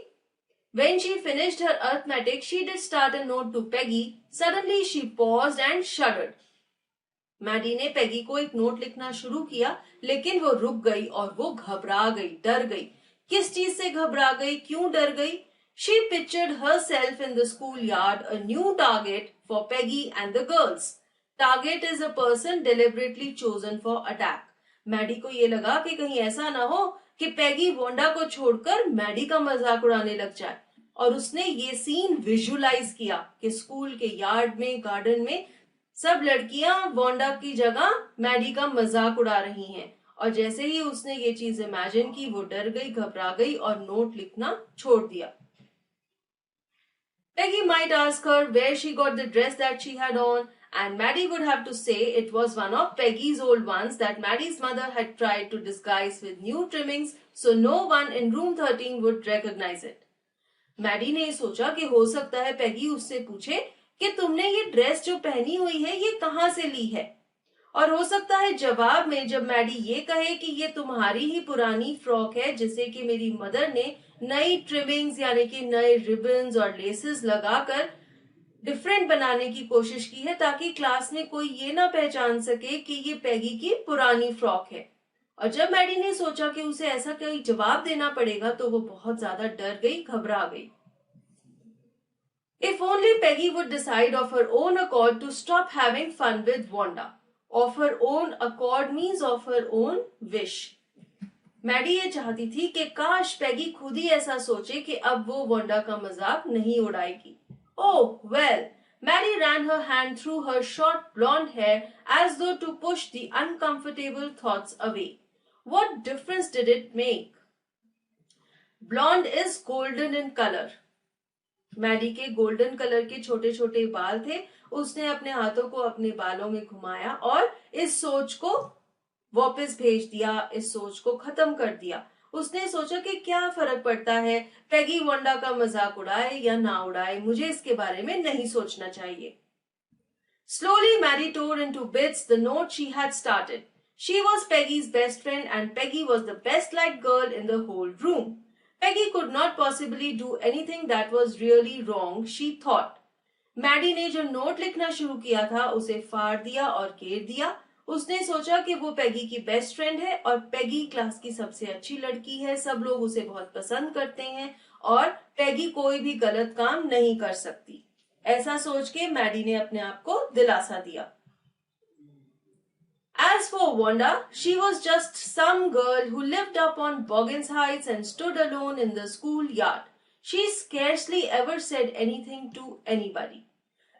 When she finished her arithmetic, she did start a note to Peggy. Suddenly she paused and shuddered. Maddie ने पैगी को एक नोट लिखना शुरू किया, लेकिन वो रुक गई और वो घबरा गई, डर गई। किस चीज से घबरा गई, क्यों डर गई? She pictured herself in the schoolyard, a new target for Peggy and the girls. Target is a person deliberately chosen for attack. Maddie को ये लगा कि कहीं ऐसा ना हो कि पैगी वांडा को छोड़कर मैडी का मजाक उड़ाने लग जाए, और उसने ये सीन विजुअलाइज किया कि स्कूल के यार्ड में, गार्डन में सब लड़कियां वांडा की जगह मैडी का मजाक उड़ा रही हैं। और जैसे ही उसने ये चीज इमेजिन की, वो डर गई, घबरा गई और नोट लिखना छोड़ दिया। Peggy might ask her where she got the dress that she had on, and Maddie would have to say it was one of Peggy's old ones that Maddie's mother had tried to disguise with new trimmings so no one in room 13 would recognize it. Maddie ने सोचा कि हो सकता है पैगी उससे पूछे कि तुमने ये ड्रेस जो पहनी हुई है ये कहाँ से ली है, और हो सकता है जवाब में जब मैडी ये कहे कि ये तुम्हारी ही पुरानी फ्रॉक है जिसे कि मेरी मदर ने नई ट्रिमिंग्स यानी कि नए रिबन्स और लेसेस लगाकर डिफरेंट बनाने की कोशिश की है ताकि क्लास में कोई ये ना पहचान सके कि ये पैगी की पुरानी फ्रॉक है। और जब मैडी ने सोचा कि उसे ऐसा कोई जवाब देना पड़ेगा तो वो बहुत ज्यादा डर गई, घबरा गई। If only Peggy would decide of her own accord to stop having fun with Wanda. Of her own accord means of her own wish. Maddie ये चाहती थी कि काश पैगी खुद ही ऐसा सोचे कि अब वो वांडा का मजाक नहीं उड़ाएगी। Oh well, Maddie ran her hand through her short blonde hair as though to push the uncomfortable thoughts away. What difference did it make? Blonde is golden in color. Maddie के गोल्डन कलर के छोटे छोटे बाल थे। उसने अपने हाथों को अपने बालों में घुमाया और इस सोच को वापस भेज दिया, इस सोच को खत्म कर दिया। उसने सोचा कि क्या फर्क पड़ता है, पैगी वांडा का मजाक उड़ाए या ना उड़ाए, मुझे इसके बारे में नहीं सोचना चाहिए। Slowly, Maddie tore into bits the note she had started. She was Peggy's best friend and Peggy was the best liked girl in the whole room. Peggy could not possibly do anything that was really wrong, she thought. Maddie ने जो नोट लिखना शुरू किया था उसे फाड़ दिया और घेर दिया। उसने सोचा कि वो पैगी की बेस्ट फ्रेंड है और पैगी क्लास की सबसे अच्छी लड़की है, सब लोग उसे बहुत पसंद करते हैं और पैगी कोई भी गलत काम नहीं कर सकती। ऐसा सोच के मैडी ने अपने आप को दिलासा दिया। As for Wanda, she was just some girl who lived up on Boggins Heights and stood alone in the schoolyard. She scarcely ever said anything to anybody.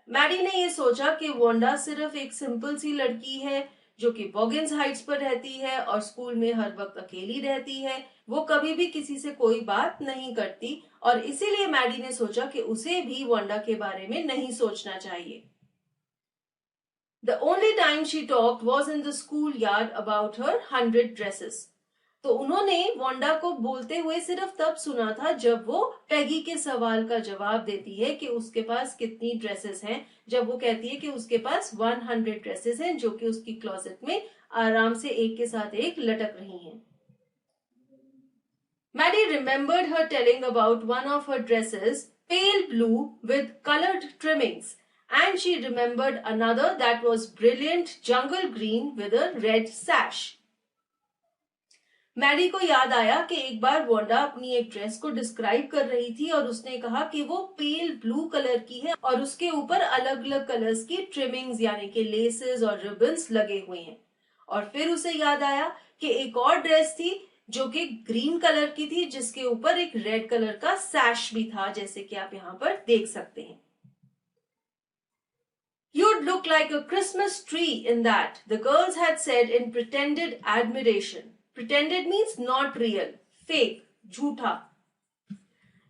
Maddie ने ये सोचा कि वांडा सिर्फ एक सिंपल सी लड़की है जो कि बॉगिन्स हाइट्स पर रहती है और स्कूल में हर वक्त अकेली रहती है। वो कभी भी किसी से कोई बात नहीं करती और इसीलिए मैडी ने सोचा कि उसे भी वांडा के बारे में नहीं सोचना चाहिए। The only time she talked was in the schoolyard about her 100 dresses. तो उन्होंने वांडा को बोलते हुए सिर्फ तब सुना था जब वो पैगी के सवाल का जवाब देती है कि उसके पास कितनी ड्रेसेस हैं, जब वो कहती है कि उसके पास 100 ड्रेसेस हैं जो कि उसकी क्लोजेट में आराम से एक के साथ एक लटक रही हैं। Maddie remembered her telling about one of her dresses, pale blue with colored trimmings, and she remembered another that was brilliant jungle green with a red sash. Maddie को याद आया कि एक बार वांडा अपनी एक ड्रेस को डिस्क्राइब कर रही थी और उसने कहा कि वो पेल ब्लू कलर की है और उसके ऊपर अलग अलग कलर्स की ट्रिमिंग्स यानी कि लेसेस और रिबन्स लगे हुए हैं। और फिर उसे याद आया कि एक और ड्रेस थी जो कि ग्रीन कलर की थी जिसके ऊपर एक रेड कलर का सैश भी था, जैसे कि आप यहाँ पर देख सकते हैं। You'd look like a Christmas tree in that, the girls had said in pretended admiration. Pretended means not real, fake, झूठा।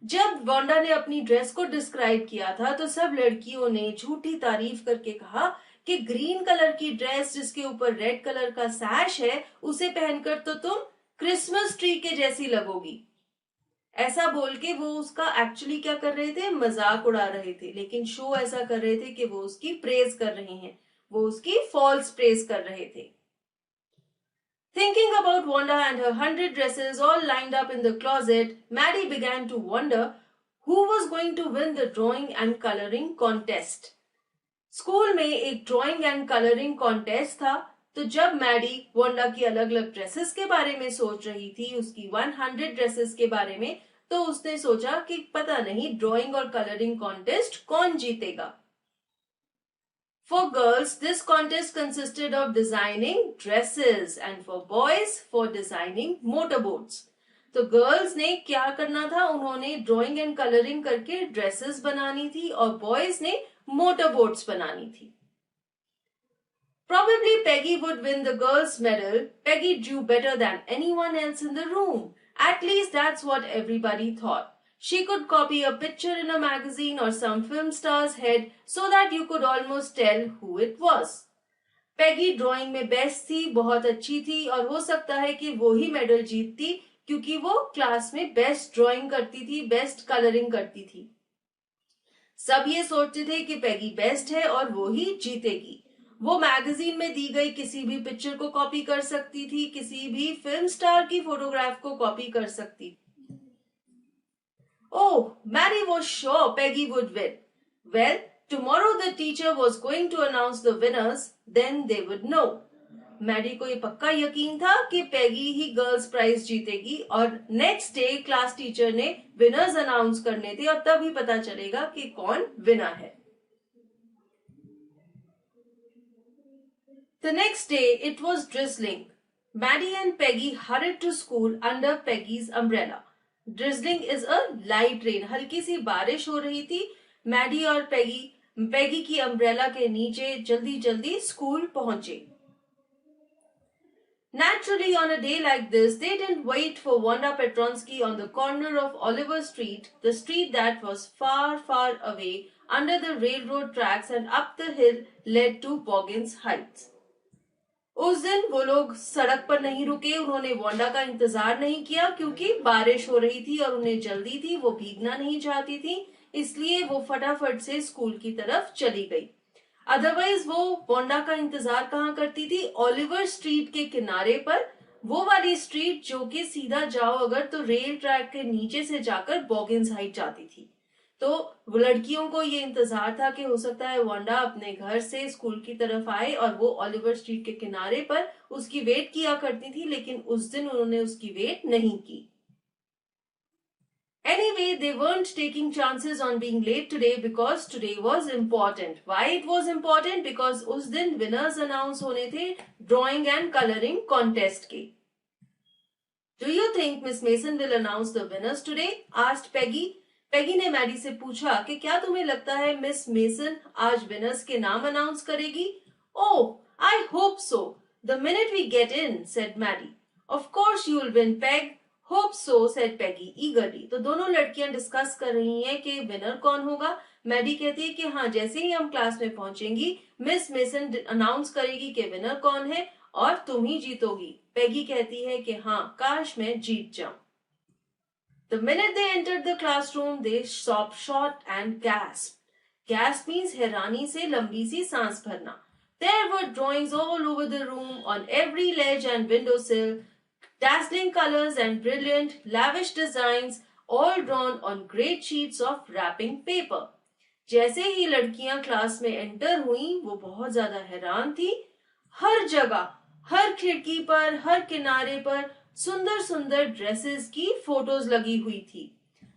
जब वांडा ने अपनी ड्रेस को डिस्क्राइब किया था तो सब लड़कियों ने झूठी तारीफ करके कहा कि ग्रीन कलर की ड्रेस जिसके ऊपर रेड कलर का सैश है उसे पहनकर तो तुम क्रिसमस ट्री के जैसी लगोगी। ऐसा बोल के वो उसका एक्चुअली क्या कर रहे थे, मजाक उड़ा रहे थे, लेकिन शो ऐसा कर रहे थे कि वो उसकी प्रेज कर रहे हैं, वो उसकी फॉल्स प्रेज कर रहे थे। Thinking about Wanda and her 100 dresses all lined up in the closet, Maddie began to wonder who was going to win the drawing and coloring contest. School में एक ड्राइंग एंड कलरिंग कॉन्टेस्ट था, तो जब मैडी वांडा की अलग अलग ड्रेसेस के बारे में सोच रही थी, उसकी 100 ड्रेसेस के बारे में, तो उसने सोचा कि पता नहीं ड्राइंग और कलरिंग कॉन्टेस्ट कौन जीतेगा। For girls, this contest consisted of designing dresses and for boys, for designing motorboats. तो गर्ल्स ने क्या करना था, उन्होंने ड्राइंग एंड कलरिंग करके ड्रेसेस बनानी थी और बॉयज ने मोटरबोट्स बनानी थी। Probably Peggy would win the girls' medal. Peggy drew better than anyone else in the room. At least that's what everybody thought. She could copy a picture in a magazine or some film star's head so that you could almost tell who it was. Peggy drawing में बेस्ट थी, बहुत अच्छी थी और हो सकता है कि वो ही मेडल जीतती क्योंकि वो क्लास में बेस्ट ड्राइंग करती थी, बेस्ट कलरिंग करती थी। सब ये सोचते थे कि पैगी बेस्ट है और वो ही जीतेगी। वो मैगजीन में दी गई किसी भी पिक्चर को कॉपी कर सकती थी, किसी भी फिल्म स्टार की फोटोग्राफ को कॉपी कर सकती थी। Oh, Maddie was sure Peggy would win. Well, tomorrow the teacher was going to announce the winners, then they would know. Maddie को ये पक्का यकीन था कि पैगी ही गर्ल्स प्राइज जीतेगी और नेक्स्ट डे क्लास टीचर ने विनर्स अनाउंस करने थे और तभी पता चलेगा कि कौन विनर है। The next day, it was drizzling. Maddie and Peggy hurried to school under Peggy's umbrella. Drizzling is a light rain. हल्की सी बारिश हो रही थी. मैडी और पेगी की अम्ब्रेला के नीचे जल्दी जल्दी स्कूल पहुंचे. Naturally, on a day like this, they didn't wait for Wanda Petronsky on the corner of Oliver Street, the street that was far, far away, under the railroad tracks and up the hill led to Boggins Heights. उस दिन वो लोग सड़क पर नहीं रुके. उन्होंने वांडा का इंतजार नहीं किया क्योंकि बारिश हो रही थी और उन्हें जल्दी थी. वो भीगना नहीं चाहती थी, इसलिए वो फटाफट से स्कूल की तरफ चली गई. अदरवाइज वो वांडा का इंतजार कहाँ करती थी? ओलिवर स्ट्रीट के किनारे पर, वो वाली स्ट्रीट जो कि सीधा जाओ अगर तो रेल ट्रैक के नीचे से जाकर बॉगिन्स हाइट जाती थी. तो वो लड़कियों को ये इंतजार था कि हो सकता है वांडा अपने घर से स्कूल की तरफ आए और वो ओलिवर स्ट्रीट के किनारे पर उसकी वेट किया करती थी, लेकिन उस दिन उन्होंने उसकी वेट नहीं की. Anyway, they weren't taking chances on being late today because today was important. Why it was important? Because उस दिन winners announce होने थे drawing and coloring contest के. Do you think Miss Mason will announce the winners today? Asked Peggy. Peggy ने मैडी से पूछा कि क्या तुम्हें लगता है मिस मेसन आज विनर्स के नाम अनाउंस करेगी? Oh, I hope so. The minute we get in, said Maddie. Of course you will win, Peg. Hope so, said Peggy eagerly. तो दोनों लड़कियां डिस्कस कर रही हैं कि विनर कौन होगा. मैडी कहती है कि हाँ, जैसे ही हम क्लास में पहुंचेंगी मिस मेसन अनाउंस करेगी कि विनर कौन है और तुम ही जीतोगी. पेगी कहती है कि हाँ, काश मैं जीत जाऊं. The minute they entered the classroom, they stopped short and gasped. Gasp means हैरानी से लंबी सी सांस भरना. There were drawings all over the room, on every ledge and windowsill, dazzling colors and brilliant, lavish designs, all drawn on great sheets of wrapping paper. जैसे ही लड़कियां क्लास में एंटर हुई, वो बहुत ज्यादा हैरान थी. हर जगह, हर खिड़की पर, हर किनारे पर सुंदर सुंदर ड्रेसेस की फोटोज लगी हुई थी.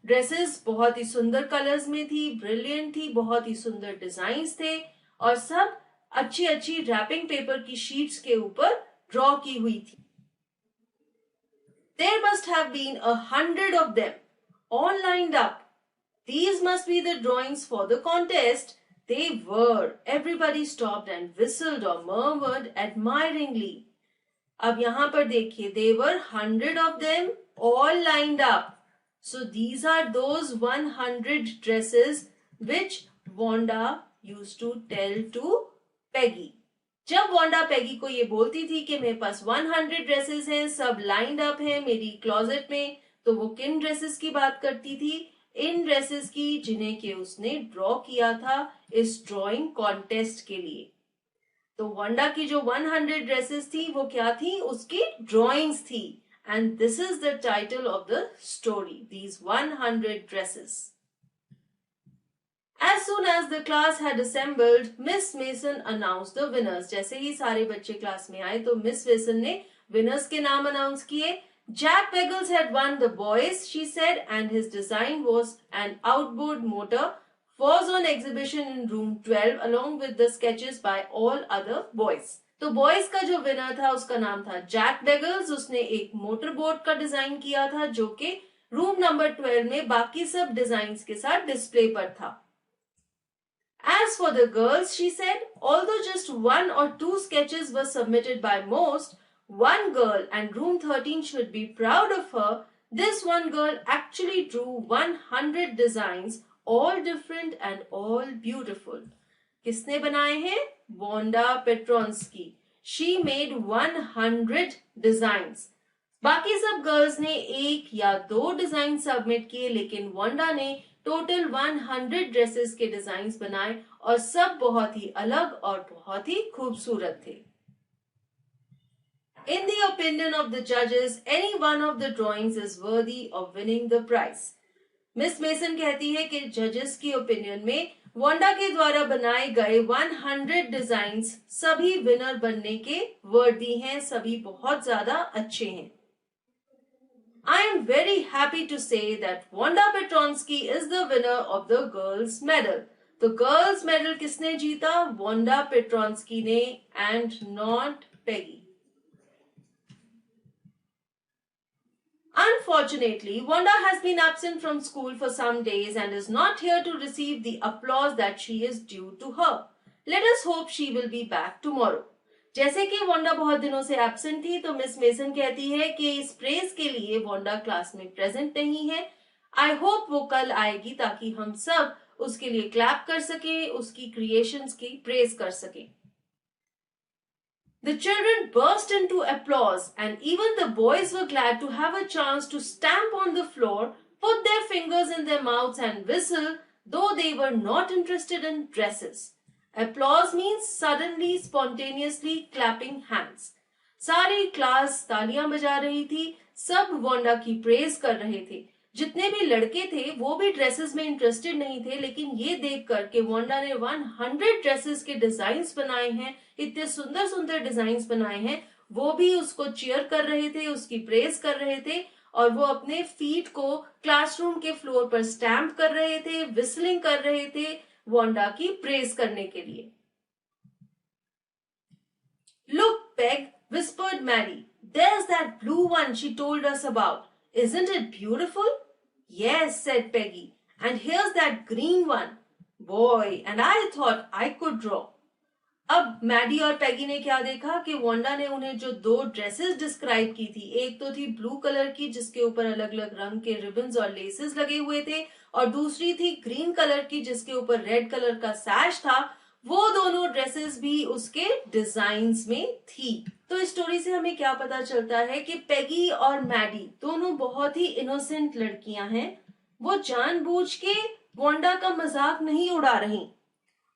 ड्रेसेस बहुत ही सुंदर कलर्स में थी, ब्रिलियंट थी, बहुत ही सुंदर डिजाइन्स थे और सब अच्छी अच्छी रैपिंग पेपर की शीट्स के ऊपर ड्रॉ की हुई थी. There must have been 100 of them, all lined up. These must be the drawings for the contest. They were. Everybody stopped and whistled or murmured admiringly. अब यहाँ पर देखिए, there were 100 of them, all lined up. So these are those 100 dresses which Wanda used to tell to Peggy. जब वांडा पेगी को ये बोलती थी कि मेरे पास 100 ड्रेसेस हैं, सब लाइंड अप हैं मेरी क्लोजेट में, तो वो किन ड्रेसेस की बात करती थी? इन ड्रेसेस की जिन्हें कि उसने ड्रॉ किया था इस ड्राइंग कॉन्टेस्ट के लिए. तो वांडा की जो 100 ड्रेसेस थी वो क्या थी? उसकी ड्राइंग्स थी. And this is the title of the story, these 100 dresses. As soon as the class had assembled, Miss Mason announced the winners. जैसे ही सारे बच्चे क्लास में आए तो मिस मेसन ने विनर्स के नाम अनाउंस किए. Jack Beggles had won the boys, she said, and his design was an outboard motor, was on exhibition in room 12 along with the sketches by all other boys. तो बॉयज का जो विनर था उसका नाम था जैक बेगल्स. उसने एक मोटर बोट का डिजाइन किया था जो कि रूम नंबर 12 में बाकी सब डिजाइन्स के साथ डिस्प्ले पर था. As for the girls, she said, although just 1 or 2 sketches were submitted by most, one girl, and room 13 should be proud of her, this one girl actually drew 100 designs, all different and all beautiful. किसने बनाए हैं? Wanda Petronsky. She made 100 designs. बाकी सब गर्ल्स ने 1 या 2 डिजाइन सबमिट किए, लेकिन वांडा ने टोटल 100 ड्रेसेस के डिजाइन्स बनाए और सब बहुत ही अलग और बहुत ही खूबसूरत थे. In the opinion of the judges, any one of the drawings is worthy of winning the prize. Miss mason कहती है कि जजेस की ओपिनियन में वांडा के द्वारा बनाए गए 100 डिजाइन्स सभी विनर बनने के वर्दी हैं, सभी बहुत ज्यादा अच्छे हैं. I am very happy to say that Wanda Petronsky is the winner of the girls' medal. तो गर्ल्स मेडल किसने जीता? वांडा पेट्रोंस्की ने and not Peggy. Unfortunately, Wanda has been absent from school for some days and is not here to receive the applause that she is due to her. Let us hope she will be back tomorrow. जैसे कि वांडा बहुत दिनों से एब्सेंट थी, तो मिस मेसन कहती है कि इस प्रेज के लिए वांडा क्लास में प्रेजेंट नहीं है. आई होप वो कल आएगी ताकि हम सब उसके लिए क्लैप कर सके, उसकी क्रिएशंस की प्रेज कर सके. The children burst into applause and even the boys were glad to have a chance to stamp on the floor, put their fingers in their mouths and whistle, though they were not interested in dresses. Applause means suddenly, spontaneously clapping hands. सारी क्लास तालियां बजा रही थी, सब वांडा की प्रेज कर रहे थे. जितने भी लड़के थे वो भी ड्रेसेस में इंटरेस्टेड नहीं थे, लेकिन ये देखकर कि वांडा ने 100 ड्रेसेस के डिजाइन्स बनाए हैं, इतने सुंदर सुंदर डिजाइन्स बनाए हैं, वो भी उसको चीयर कर रहे थे, उसकी प्रेज कर रहे थे और वो अपने फीट को क्लासरूम के फ्लोर पर स्टैम्प कर रहे थे, विस्लिंग कर रहे थे वांडा की प्रेज करने के लिए. Look, Peg, whispered Maddie. There's that blue one she told us about. Isn't it beautiful? Yes, said Peggy. And here's that green one. Boy, and I thought I could draw. अब मैडी और पैगी ने क्या देखा कि वांडा ने उन्हें जो 2 ड्रेसेस डिस्क्राइब की थी, एक तो थी ब्लू कलर की जिसके ऊपर अलग अलग रंग के रिबन्स और लेसेस लगे हुए थे, और दूसरी थी ग्रीन कलर की जिसके ऊपर रेड कलर का सैश था. वो दोनों ड्रेसेस भी उसके डिजाइन्स में थी. तो इस स्टोरी से हमें क्या पता चलता है कि पैगी और मैडी दोनों बहुत ही इनोसेंट लड़कियां हैं. वो जानबूझ के वांडा का मजाक नहीं उड़ा रही.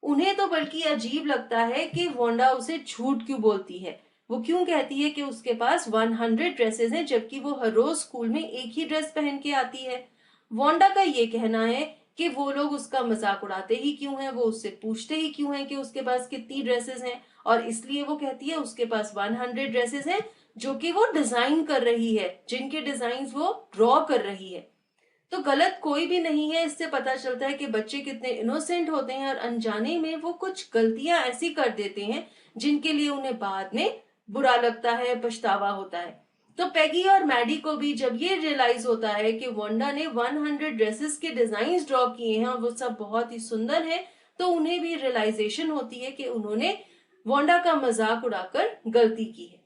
उन्हें तो बल्कि अजीब लगता है कि वांडा उसे झूठ क्यों बोलती है. वो क्यों कहती है कि उसके पास 100 ड्रेसेस हैं जबकि वो हर रोज स्कूल में एक ही ड्रेस पहन के आती है. वांडा का ये कहना है कि वो लोग उसका मजाक उड़ाते ही क्यों हैं, वो उससे पूछते ही क्यों हैं कि उसके पास कितनी ड्रेसेस हैं, और इसलिए वो कहती है उसके पास 100 ड्रेसेस हैं जो कि वो डिजाइन कर रही है, जिनके डिजाइन वो ड्रॉ कर रही है. तो गलत कोई भी नहीं है. इससे पता चलता है कि बच्चे कितने इनोसेंट होते हैं और अनजाने में वो कुछ गलतियां ऐसी कर देते हैं जिनके लिए उन्हें बाद में बुरा लगता है, पछतावा होता है. तो पैगी और मैडी को भी जब ये रियलाइज होता है कि वांडा ने 100 ड्रेसेस के डिजाइन ड्रॉ किए हैं और वो सब बहुत ही सुंदर हैं, तो उन्हें भी रियलाइजेशन होती है कि उन्होंने वांडा का मजाक उड़ाकर गलती की है.